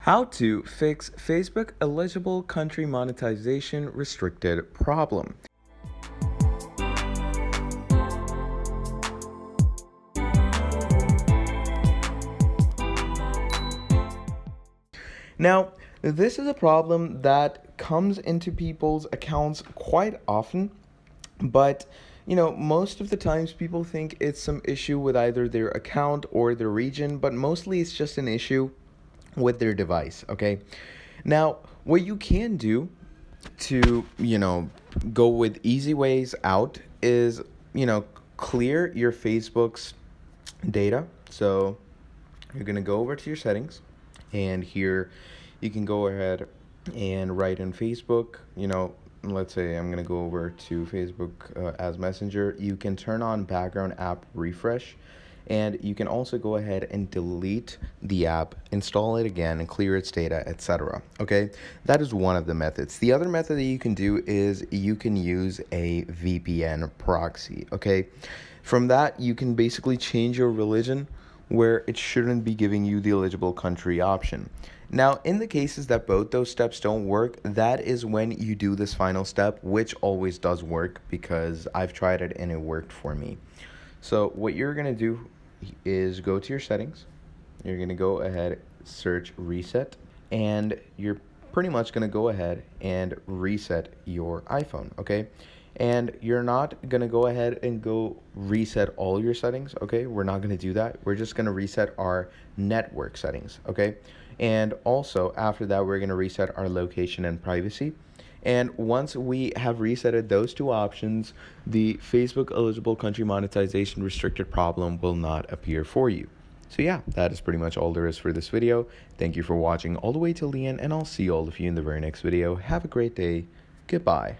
How to fix Facebook eligible country monetization restricted problem. Now, this is a problem that comes into people's accounts quite often, but most of the times people think it's some issue with either their account or their region, but mostly it's just an issue with their device, okay? Now, what you can do to, go with easy ways out is, clear your Facebook's data. So you're going to go over to your settings, and here you can go ahead and write in Facebook, let's say I'm going to go over to Facebook as Messenger. You can turn on background app refresh, and you can also go ahead and delete the app, install it again, and clear its data, etc. Okay, that is one of the methods. The other method that you can do is you can use a VPN proxy. Okay, from that you can basically change your religion where it shouldn't be giving you the eligible country option. Now, in the cases that both those steps don't work, that is when you do this final step, which always does work because I've tried it and it worked for me. So what you're going to do is go to your settings. You're going to go ahead, search reset, and you're pretty much going to go ahead and reset your iPhone, okay? And you're not going to go ahead and go reset all your settings, okay? We're not going to do that. We're just going to reset our network settings, okay? And also, after that, we're going to reset our location and privacy. And once we have resetted those two options, the Facebook eligible country monetization restricted problem will not appear for you. So yeah, that is pretty much all there is for this video. Thank you for watching all the way till the end, and I'll see all of you in the very next video. Have a great day. Goodbye.